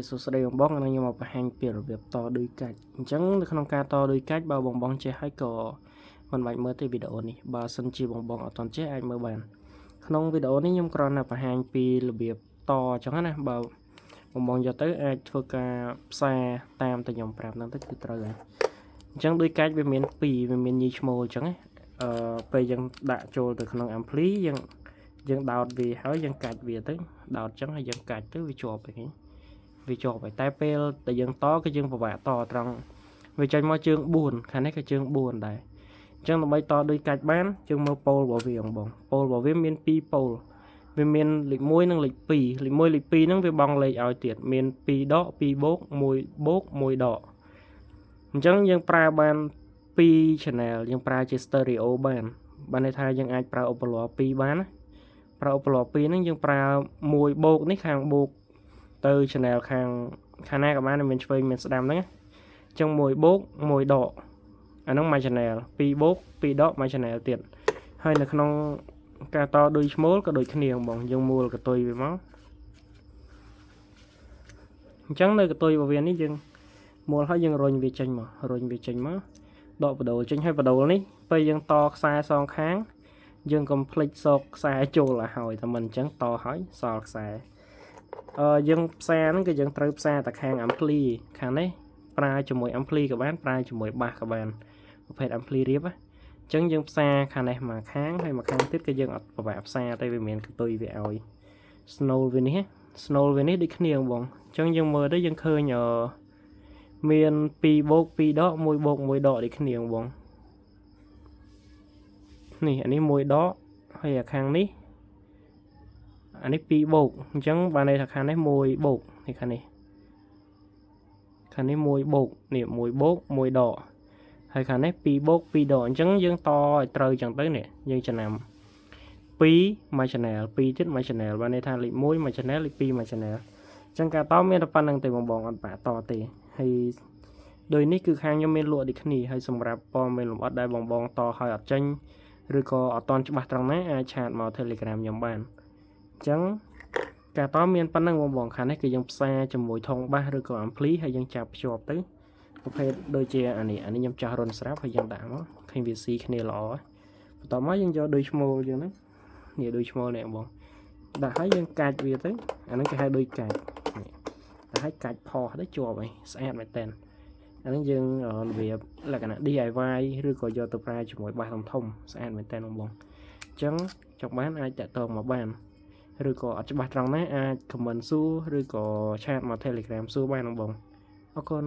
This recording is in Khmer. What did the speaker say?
សុស្ដីបងបងខ្ញុំមកបង្ហាញពីរបៀបតឌុយកាច់អញ្ចឹងនៅក្នុងការតឌុយកាច់បើបងបងចេះហើយក៏មិនបាច់មើលទេវីដេអូនេះបើសិនជាបងបងអត់ទាន់ចេះអាចមើលបានក្នុងវីដេអូនេះខ្ញុំគ្រាន់តែបង្ហាញពីរបៀបតអញ្ចឹងណាបើបងបងយកទៅអាចធ្វើការផ្សាតាមតែខ្ញុំប្រាប់ហ្នឹងទៅគឺត្រូវហើយអញ្ចឹងឌុយកាច់វាមាន2វាមានញីឈ្មោលអញ្ចឹងណាពេលយើងដាក់ចូលទៅក្នុង ampli យើងដោតវាហើយយើងកាច់វាទៅដោតអញ្ចឹងហើយយើងកាច់ទៅវាជាប់ហ្នឹងវាជាប់ហើយតែពេលដែលយើងតគឺយើងពិបាកតត្រង់វាចេញមកជើង4ខាងនេះក៏ជើង4ដែរអញ្ចឹងដើម្បីតដូចកាច់បានយើងមើលប៉ូលរបស់វាបងប៉ូលរបស់វាមាន2ប៉ូលវាមានលេខ1និងលេខ2លេខ1លេខ2ហ្នឹងវាបង់លេខឲ្យទៀតមាន2ដក2បូក1បូក1ដកអញ្ចឹងយើងប្រើបាន2 channel យើងប្រើជា stereo បានន័យថាយើងអាចប្រើឧបករណ៍2បានណាប្រើឧបករណ៍2ហ្នឹងយើងប្រើ1បូកនេះខាងបូកទៅ channel ខាងណាក៏បានមានឆ្វេងមានស្ដាំហ្នឹងអញ្ចឹង1បូក1ដកអាហ្នឹងមួយ channel 2បូក2ដកមួយ channel ទៀតហើយនៅក្នុងការតដូចឈ្មោលក៏ដូចគ្នាបងយើងមូលកតុយវាមកអញ្ចឹងនៅកតុយរបស់វានេះយើងមូលហើយយើងរុញវាចេញមកដកបដូលចេញហើយបដូលនេះពេលយើងតខ្សែសងខាងយើងកុំភ្លេចសោកខ្សែចូលឲ្យហើយតែមិនអញ្ចឹងតហើយសល់ខ្សែយើងផ្សារហ្នឹងគឺយើងត្រូវផ្សារតែខាង ampli ខាងនេះប្រើជាមួយ ampli ក៏បានប្រើជាមួយបាសក៏បានប្រភេទ ampli រៀបណាអញ្ចឹងយើងផ្សារខាងនេះមកខាងហើយមកខាងទៀតគឺយើងអត់ពិបាកផ្សារតែវាមានកតុយវាឲ្យ snow វានេះដូចគ្នាបងអញ្ចឹងយើងមើលទៅយើងឃើញមាន2បូក2ដក1បូក1ដកដូចគ្នាបងនេះអានេះ1ដកហើយអាខាងនេះអានេះ2បូកអញ្ចឹងបានន័យថាខាងនេះ1បូកនេះខាងនេះ1បូកនេះ1បូក1ដកហើយខាងនេះ2បូក2ដកអញ្ចឹងយើងតឲ្យត្រូវអញ្ចឹងទៅនេះយើងចំណាំ2មួយ channel 2ទៀតមួយ channel បានន័យថាលេខ1មួយ channel លេខ2មួយ channel អញ្ចឹងការតមានតែប៉ុណ្្នឹងទេបងអត់បាក់តទេហើយដោយនេះគឺខាងខ្ញុំមានលក់ដូចគ្នាហើយសម្រាប់ព័ត៌មានលម្អិតដែលបងតឲ្យអត់ចេញឬក៏អត់តន់ច្បាស់ត្រង់ណាអាចឆាតមក Telegram ខ្ញុំបានអញ្ចឹងការតមានប៉ុណ្ណឹងបងខាងនេះគឺយើងផ្សារជាមួយធុងបាសឬក៏ ampli ហើយយើងចាប់ភ្ជាប់ទៅប្រភេទដូចជាអានេះខ្ញុំចាស់រុនស្រាប់ហើយយើងដាក់មកឃើញវាស៊ីគ្នាល្អបន្ទាប់មកយើងយកដូចឈ្មោលយើងហ្នឹងនេះដូចឈ្មោលនេះបងដាក់ហើយយើងកាច់វាទៅអាហ្នឹងគេហៅដូចកាច់នេះតែឲ្យកាច់ផុសទៅជាប់ហើយស្អាតមែនតើអាហ្នឹងយើងរបៀបលក្ខណៈ DIY ឬក៏យកទៅប្រើជាមួយបាសធំស្អាតមែនតើបងអញ្ចឹងចង់បានអាចតាក់ទងមកបានឬក៏អត់ច្បាស់ត្រង់ណាអាច comment សួរឬក៏ឆាតមក Telegram សួរបានបងអរគុណ